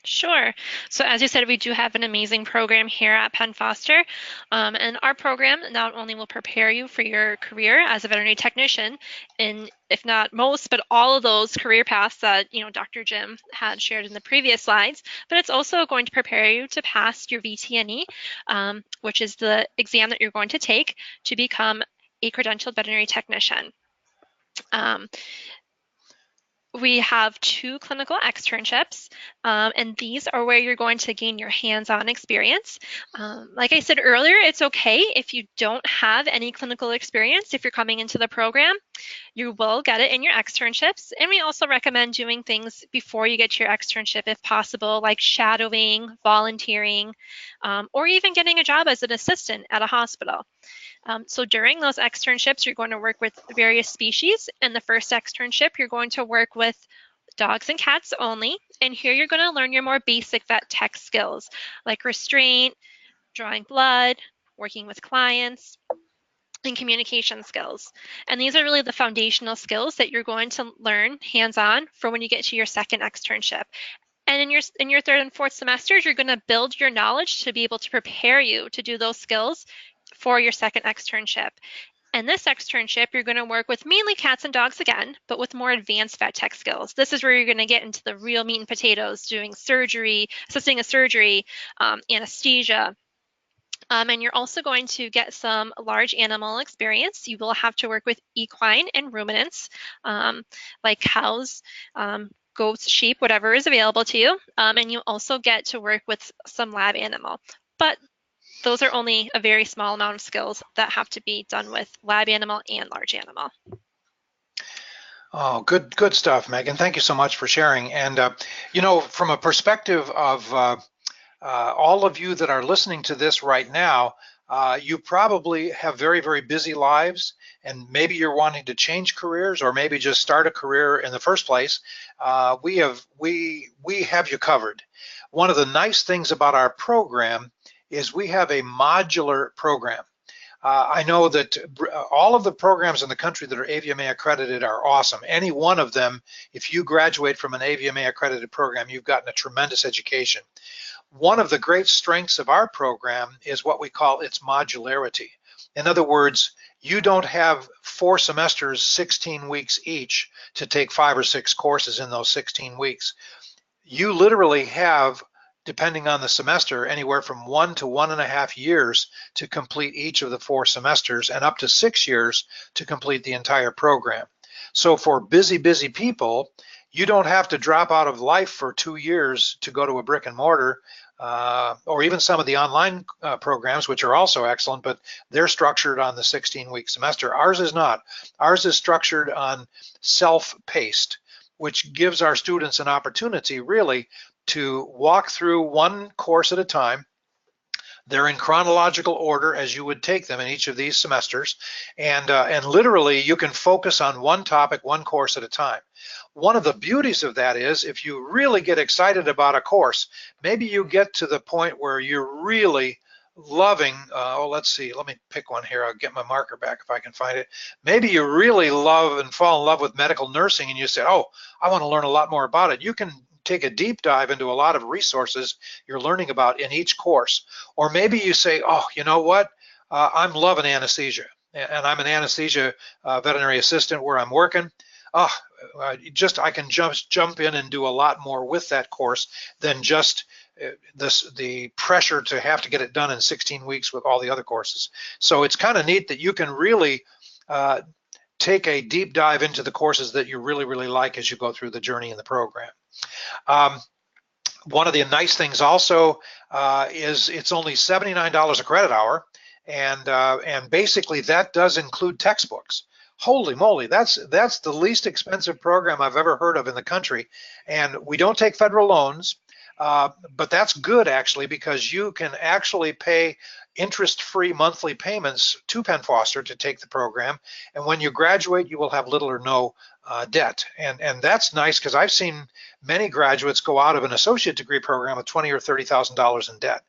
Sure. So as you said, we do have an amazing program here at Penn Foster. And our program not only will prepare you for your career as a veterinary technician, and if not most, but all of those career paths that Dr. Jim had shared in the previous slides, but it's also going to prepare you to pass your VTNE, which is the exam that you're going to take to become a credentialed veterinary technician. We have 2 clinical externships, and these are where you're going to gain your hands-on experience. Like I said earlier, it's okay if you don't have any clinical experience if you're coming into the program. You will get it in your externships, and we also recommend doing things before you get to your externship if possible, like shadowing, volunteering, or even getting a job as an assistant at a hospital. So during those externships, you're going to work with various species. In the first externship, you're going to work with dogs and cats only. And here you're going to learn your more basic vet tech skills, like restraint, drawing blood, working with clients, and communication skills. And these are really the foundational skills that you're going to learn hands-on for when you get to your second externship. And in your third and fourth semesters, you're going to build your knowledge to be able to prepare you to do those skills for your second externship. And this externship, you're going to work with mainly cats and dogs again, but with more advanced vet tech skills. This is where you're going to get into the real meat and potatoes, doing surgery, assisting a surgery, anesthesia. And you're also going to get some large animal experience. You will have to work with equine and ruminants, like cows, goats, sheep, whatever is available to you. And you also get to work with some lab animal. But those are only a very small amount of skills that have to be done with lab animal and large animal. Oh, good stuff, Megan. Thank you so much for sharing. And, from a perspective of all of you that are listening to this right now, You probably have very, very busy lives, and maybe you're wanting to change careers or maybe just start a career in the first place. We have you covered. One of the nice things about our program is we have a modular program. I know that all of the programs in the country that are AVMA accredited are awesome. Any one of them, if you graduate from an AVMA accredited program, you've gotten a tremendous education. One of the great strengths of our program is what we call its modularity. In other words, you don't have 4 semesters, 16 weeks each, to take 5 or 6 courses in those 16 weeks. You literally have, depending on the semester, anywhere from 1 to 1.5 years to complete each of the 4 semesters, and up to 6 years to complete the entire program. So for busy people, you don't have to drop out of life for 2 years to go to a brick and mortar, or even some of the online programs, which are also excellent, but they're structured on the 16-week semester. Ours is not. Ours is structured on self-paced, which gives our students an opportunity really to walk through one course at a time. They're in chronological order as you would take them in each of these semesters, and literally you can focus on one topic, one course at a time. One of the beauties of that is if you really get excited about a course, maybe you get to the point where you're really loving, let's see, let me pick one here. I'll get my marker back if I can find it. Maybe you really love and fall in love with medical nursing and you say, oh, I want to learn a lot more about it. You can take a deep dive into a lot of resources you're learning about in each course. Or maybe you say, oh, you know what? I'm loving anesthesia, and I'm an anesthesia veterinary assistant where I'm working. I can just jump in and do a lot more with that course than just the pressure to have to get it done in 16 weeks with all the other courses. So it's kind of neat that you can really take a deep dive into the courses that you really like as you go through the journey in the program. One of the nice things also is it's only $79 a credit hour, and basically that does include textbooks. Holy moly, that's the least expensive program I've ever heard of in the country, and we don't take federal loans, but that's good actually, because you can actually pay interest-free monthly payments to Penn Foster to take the program, and when you graduate you will have little or no debt, and that's nice because I've seen many graduates go out of an associate degree program with $20,000 or $30,000 in debt.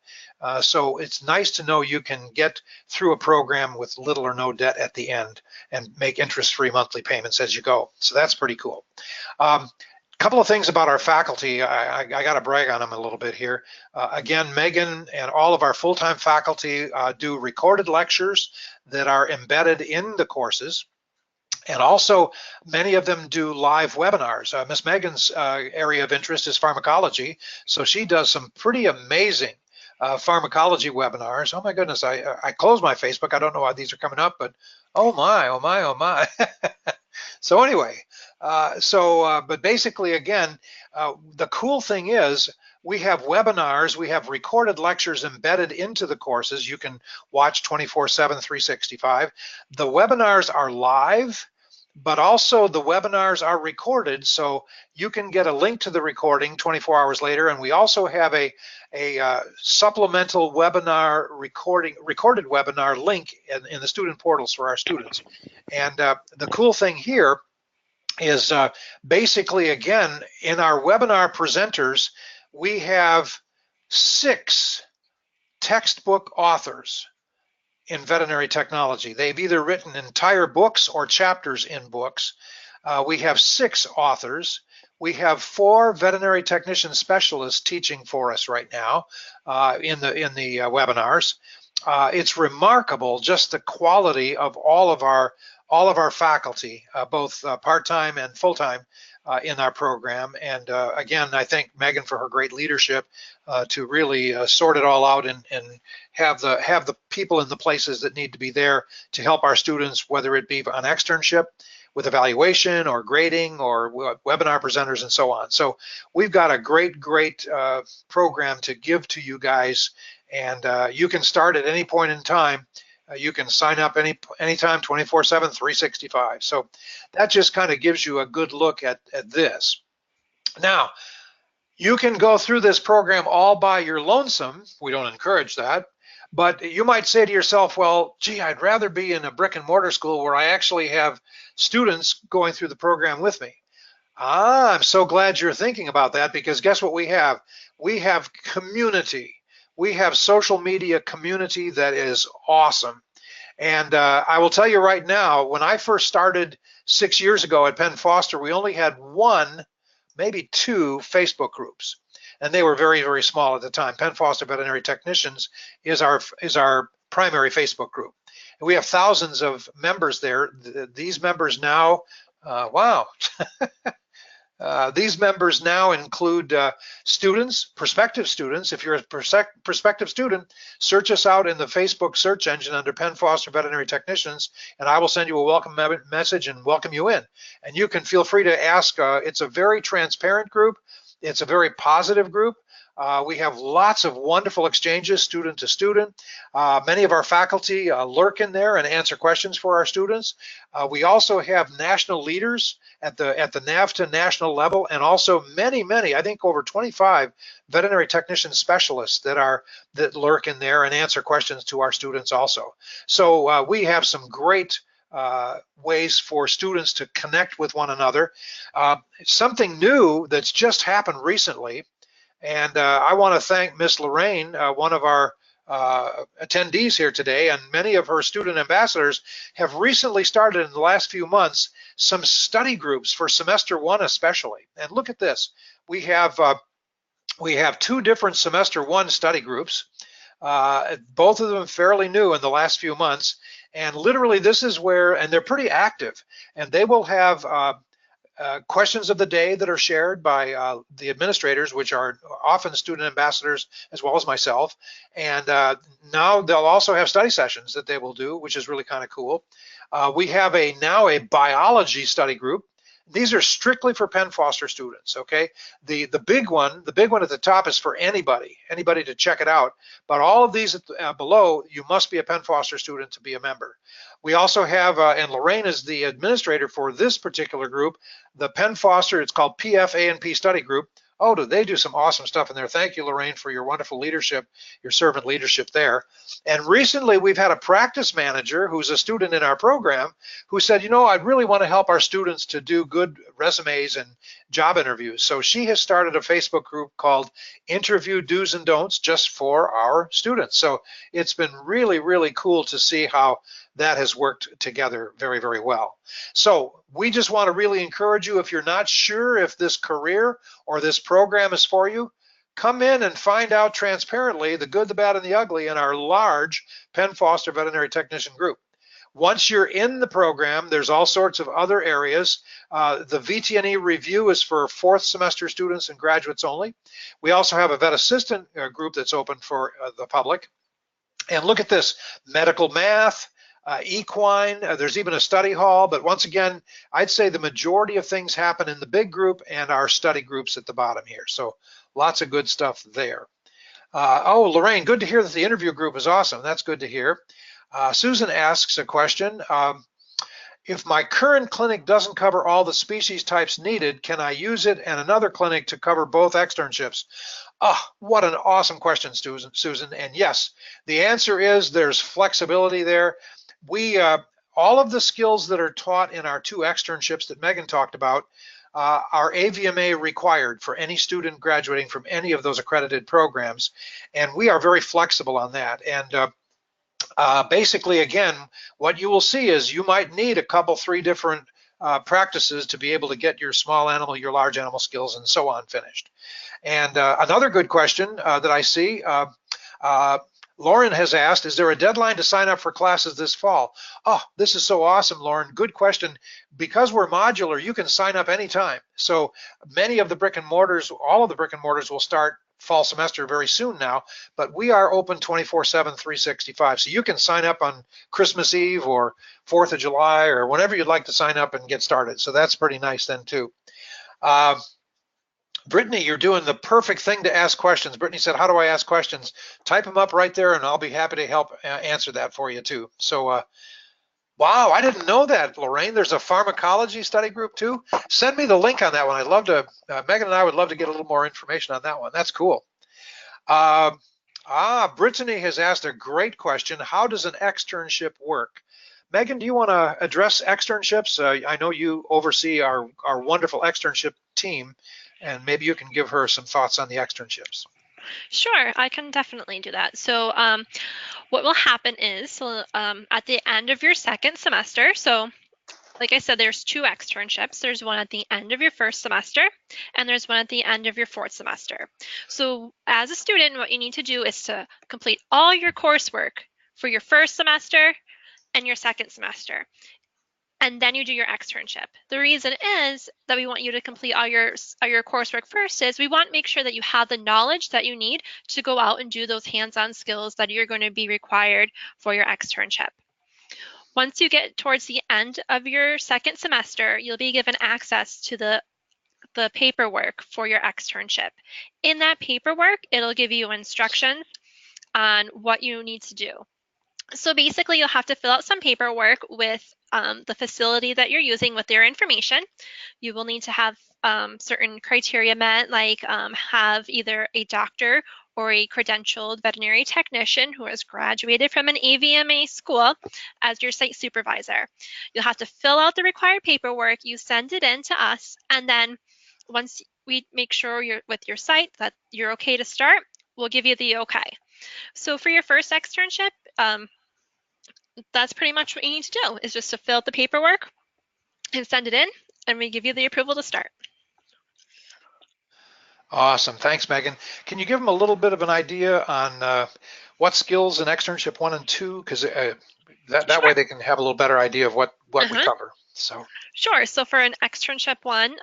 So it's nice to know you can get through a program with little or no debt at the end and make interest-free monthly payments as you go. So that's pretty cool. Couple of things about our faculty. I got to brag on them a little bit here. Again, Megan and all of our full-time faculty do recorded lectures that are embedded in the courses. And also, many of them do live webinars. Miss Megan's area of interest is pharmacology, so she does some pretty amazing pharmacology webinars. Oh my goodness, I closed my Facebook. I don't know why these are coming up, but oh my, oh my, oh my. So anyway, but basically, again, the cool thing is we have webinars, we have recorded lectures embedded into the courses. You can watch 24/7, 365. The webinars are live, but also the webinars are recorded, so you can get a link to the recording 24 hours later. And we also have a supplemental webinar recorded webinar link in the student portals for our students. And the cool thing here is basically, again, in our webinar presenters, we have 6 textbook authors in veterinary technology. They've either written entire books or chapters in books. We have 6 authors. We have 4 veterinary technician specialists teaching for us right now in the webinars. It's remarkable just the quality of all of our faculty, both part-time and full-time in our program. And again, I thank Megan for her great leadership to really sort it all out and have the people in the places that need to be there to help our students, whether it be on externship with evaluation or grading or webinar presenters and so on. So we've got a great program to give to you guys, and you can start at any point in time. You can sign up anytime, 24/7, 365. So that just kind of gives you a good look at this. Now, you can go through this program all by your lonesome. We don't encourage that, But you might say to yourself, well, gee, I'd rather be in a brick and mortar school where I actually have students going through the program with me. I'm so glad you're thinking about that, because guess what we have? We have community. We have social media community that is awesome. And I will tell you right now, when I first started 6 years ago at Penn Foster, we only had one, maybe two Facebook groups. And they were very, very small at the time. Penn Foster Veterinary Technicians is our primary Facebook group. And we have thousands of members there. These members now, wow. These members now include students, prospective students. If you're a prospective student, search us out in the Facebook search engine under Penn Foster Veterinary Technicians, and I will send you a welcome message and welcome you in. And you can feel free to ask. It's a very transparent group. It's a very positive group. We have lots of wonderful exchanges, student to student. Many of our faculty lurk in there and answer questions for our students. We also have national leaders at the NAVTA national level, and also many, I think over 25 veterinary technician specialists that lurk in there and answer questions to our students also. So we have some great ways for students to connect with one another. Something new that's just happened recently, and I want to thank Miss Lorraine, one of our attendees here today, and many of her student ambassadors have recently started in the last few months some study groups for semester one especially. And look at this. We have two different semester one study groups, both of them fairly new in the last few months. And literally this is where, and they're pretty active, and they will have questions of the day that are shared by the administrators, which are often student ambassadors as well as myself. And now they'll also have study sessions that they will do, which is really kind of cool. We have now a biology study group. These are strictly for Penn Foster students, okay? The big one at the top is for anybody to check it out. But all of these below, you must be a Penn Foster student to be a member. We also have, and Lorraine is the administrator for this particular group, the Penn Foster, it's called PF A&P Study Group. Oh, do they do some awesome stuff in there. Thank you, Lorraine, for your wonderful leadership, your servant leadership there. And recently we've had a practice manager who's a student in our program who said, you know, I'd really want to help our students to do good resumes and job interviews. So she has started a Facebook group called Interview Do's and Don'ts just for our students. So it's been really, really cool to see how that has worked together very, very well. So we just want to really encourage you, if you're not sure if this career or this program is for you, come in and find out transparently the good, the bad, and the ugly in our large Penn Foster Veterinary Technician group. Once you're in the program, there's all sorts of other areas. The VTNE review is for fourth semester students and graduates only. We also have a vet assistant group that's open for the public. And look at this, medical math, equine, there's even a study hall, but once again, I'd say the majority of things happen in the big group and our study groups at the bottom here. So lots of good stuff there. Oh, Lorraine, good to hear that the interview group is awesome. That's good to hear. Susan asks a question. If my current clinic doesn't cover all the species types needed, can I use it and another clinic to cover both externships? Oh, what an awesome question, Susan. And yes, the answer is there's flexibility there. We all of the skills that are taught in our two externships that Megan talked about are AVMA required for any student graduating from any of those accredited programs, and we are very flexible on that. And basically, again, what you will see is you might need a couple, three different practices to be able to get your small animal, your large animal skills, and so on finished. And another good question that I see, Lauren has asked, is there a deadline to sign up for classes this fall? Oh, this is so awesome, Lauren. Good question. Because we're modular, you can sign up anytime. So many of the brick and mortars, all of the brick and mortars will start fall semester very soon now, but we are open 24/7, 365. So you can sign up on Christmas Eve or 4th of July or whenever you'd like to sign up and get started. So that's pretty nice then too. Brittany, you're doing the perfect thing to ask questions. Brittany said, how do I ask questions? Type them up right there and I'll be happy to help answer that for you too. So, wow, I didn't know that, Lorraine. There's a pharmacology study group too. Send me the link on that one. I'd love to, Megan and I would love to get a little more information on that one. That's cool. Brittany has asked a great question. How does an externship work? Megan, do you want to address externships? I know you oversee our wonderful externship team, and maybe you can give her some thoughts on the externships. Sure, I can definitely do that. So what will happen is, at the end of your second semester, so like I said, there's two externships. There's one at the end of your first semester, and there's one at the end of your fourth semester. So as a student, what you need to do is to complete all your coursework for your first semester and your second semester. And then you do your externship. The reason is that we want you to complete all your coursework first is we want to make sure that you have the knowledge that you need to go out and do those hands-on skills that you're going to be required for your externship. Once you get towards the end of your second semester, you'll be given access to the paperwork for your externship. In that paperwork, it'll give you instructions on what you need to do. So basically, you'll have to fill out some paperwork with the facility that you're using with their information. You will need to have certain criteria met, like have either a doctor or a credentialed veterinary technician who has graduated from an AVMA school as your site supervisor. You'll have to fill out the required paperwork, you send it in to us, and then once we make sure you're with your site that you're okay to start, we'll give you the okay. So for your first externship, that's pretty much what you need to do, is just to fill out the paperwork and send it in, and we give you the approval to start. Awesome. Thanks, Megan. Can you give them a little bit of an idea on what skills in externship 1 and 2? Because that way they can have a little better idea of what we cover. So sure. So for an externship 1,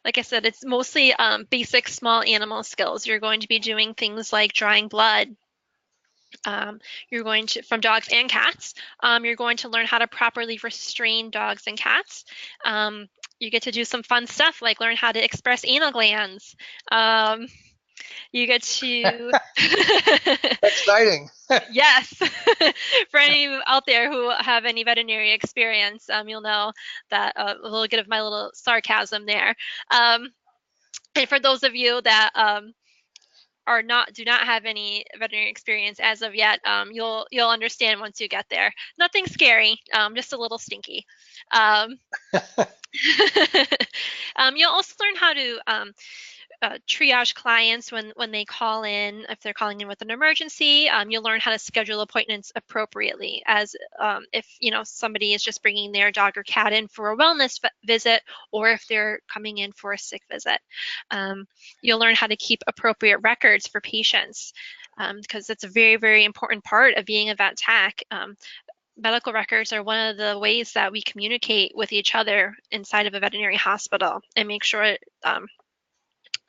like I said, it's mostly basic small animal skills. You're going to be doing things like drawing blood. You're going to, from dogs and cats, you're going to learn how to properly restrain dogs and cats. You get to do some fun stuff like learn how to express anal glands. You get to exciting. Yes. For any out there who have any veterinary experience, you'll know that a little bit of my little sarcasm there. And for those of you that do not have any veterinary experience as of yet, you'll understand once you get there. Nothing scary, just a little stinky. You'll also learn how to triage clients when they call in. If they're calling in with an emergency, you'll learn how to schedule appointments appropriately, as if somebody is just bringing their dog or cat in for a wellness visit, or if they're coming in for a sick visit. You'll learn how to keep appropriate records for patients, because it's a very, very important part of being a vet tech. Medical records are one of the ways that we communicate with each other inside of a veterinary hospital and make sure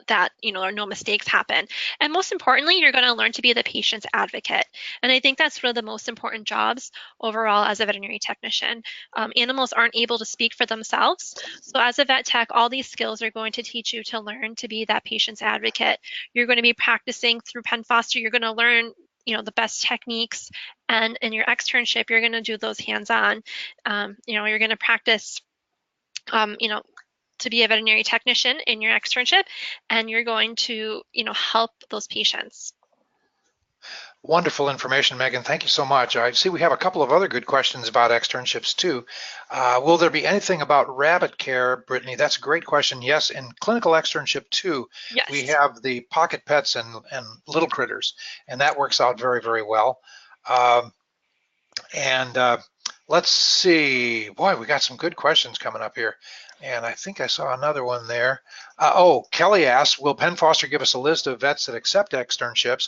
that no mistakes happen. And most importantly, you're going to learn to be the patient's advocate. And I think that's one of the most important jobs overall as a veterinary technician. Animals aren't able to speak for themselves. So as a vet tech, all these skills are going to teach you to learn to be that patient's advocate. You're going to be practicing through Penn Foster. You're going to learn the best techniques, and in your externship, you're going to do those hands-on. You're going to practice to be a veterinary technician in your externship, and you're going to help those patients. Wonderful information, Megan. Thank you so much. I see we have a couple of other good questions about externships too. Will there be anything about rabbit care, Brittany? That's a great question. Yes, in clinical externship too, yes, we have the pocket pets and little critters, and that works out very, very well. Let's see. Boy, we got some good questions coming up here. And I think I saw another one there. Kelly asks, will Penn Foster give us a list of vets that accept externships?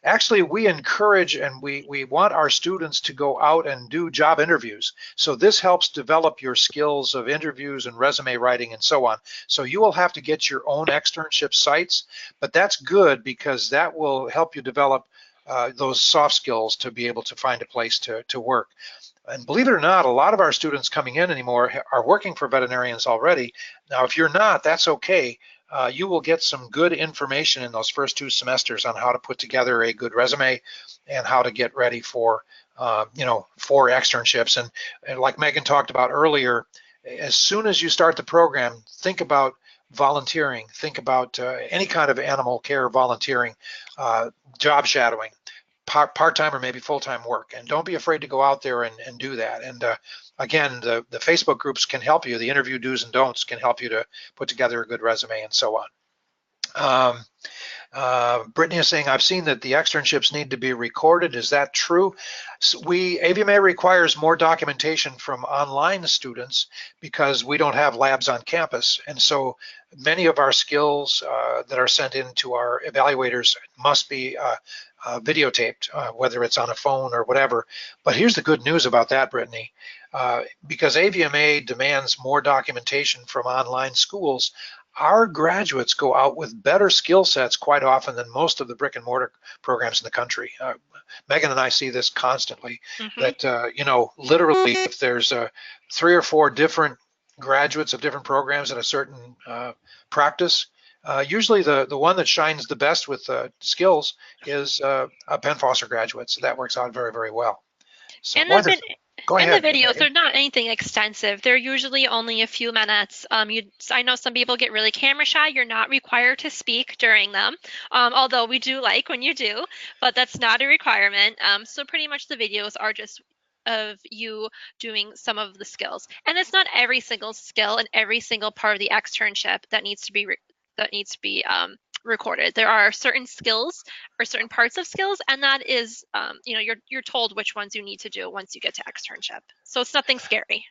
Actually, we encourage and we want our students to go out and do job interviews. So this helps develop your skills of interviews and resume writing and so on. So you will have to get your own externship sites, but that's good because that will help you develop those soft skills to be able to find a place to work. And believe it or not, a lot of our students coming in anymore are working for veterinarians already. Now, if you're not, that's okay. You will get some good information in those first 2 semesters on how to put together a good resume and how to get ready for, for externships. And like Megan talked about earlier, as soon as you start the program, think about volunteering. Think about any kind of animal care volunteering, job shadowing, part-time or maybe full-time work. And don't be afraid to go out there and do that. And again, the Facebook groups can help you. The interview do's and don'ts can help you to put together a good resume and so on. Brittany is saying, I've seen that the externships need to be recorded. Is that true? So AVMA requires more documentation from online students because we don't have labs on campus. And so many of our skills that are sent in to our evaluators must be videotaped, whether it's on a phone or whatever. But here's the good news about that, Brittany. Because AVMA demands more documentation from online schools, our graduates go out with better skill sets quite often than most of the brick and mortar programs in the country. Megan and I see this constantly, that, literally if there's 3 or 4 different graduates of different programs in a certain practice, usually the one that shines the best with skills is a Penn Foster graduate. So that works out very, very well. So wonderful. Go ahead. And the videos, they're not anything extensive. They're usually only a few minutes. I know some people get really camera shy. You're not required to speak during them, although we do like when you do, but that's not a requirement. So pretty much the videos are just of you doing some of the skills. And it's not every single skill and every single part of the externship that needs to be recorded. There are certain skills or certain parts of skills, and that is, you're told which ones you need to do once you get to externship. So it's nothing scary.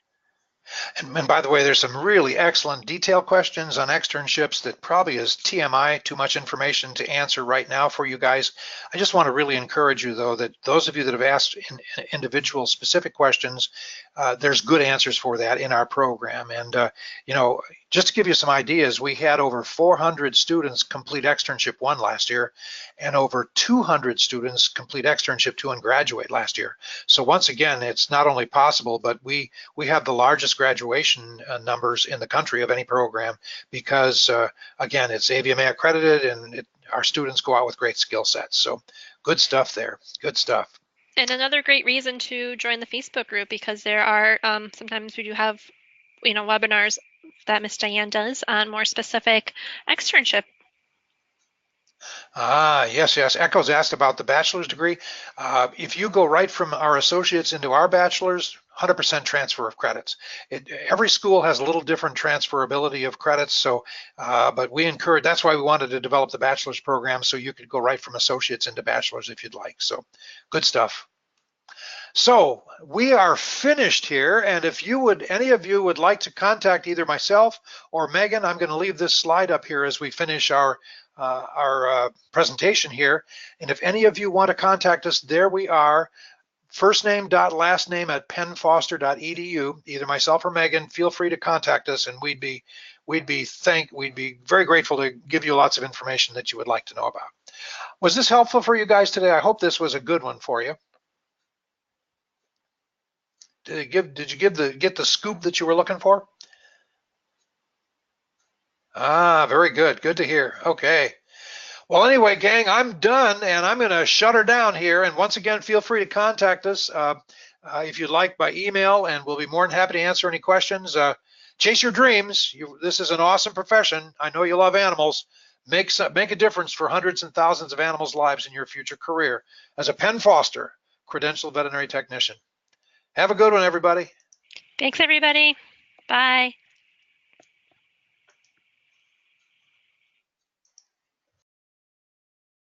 And by the way, there's some really excellent detailed questions on externships that probably is TMI, too much information to answer right now for you guys. I just want to really encourage you, though, that those of you that have asked individual specific questions, there's good answers for that in our program. And, just to give you some ideas, we had over 400 students complete externship 1 last year, and over 200 students complete externship 2 and graduate last year. So once again, it's not only possible, but we have the largest graduation numbers in the country of any program because, again, it's AVMA accredited and our students go out with great skill sets. So good stuff there, good stuff. And another great reason to join the Facebook group, because there are, sometimes we do have, webinars that Miss Diane does on more specific externship. Yes. Echo's asked about the bachelor's degree. If you go right from our associates into our bachelor's, 100% transfer of credits. Every school has a little different transferability of credits, so but we encourage, that's why we wanted to develop the bachelor's program, so you could go right from associates into bachelor's if you'd like. So good stuff. So we are finished here, and if any of you would like to contact either myself or Megan, I'm going to leave this slide up here as we finish our presentation here. And if any of you want to contact us, there we are. First name dot last name at pennfoster.edu. Either myself or Megan, feel free to contact us, and we'd be very grateful to give you lots of information that you would like to know about. Was this helpful for you guys today? I hope this was a good one for you. Did you get the scoop that you were looking for? Very good. Good to hear. Okay. Well, anyway, gang, I'm done, and I'm going to shut her down here. And once again, feel free to contact us if you'd like by email, and we'll be more than happy to answer any questions. Chase your dreams. This is an awesome profession. I know you love animals. Make a difference for hundreds and thousands of animals' lives in your future career as a Penn Foster credentialed veterinary technician. Have a good one, everybody. Thanks, everybody. Bye.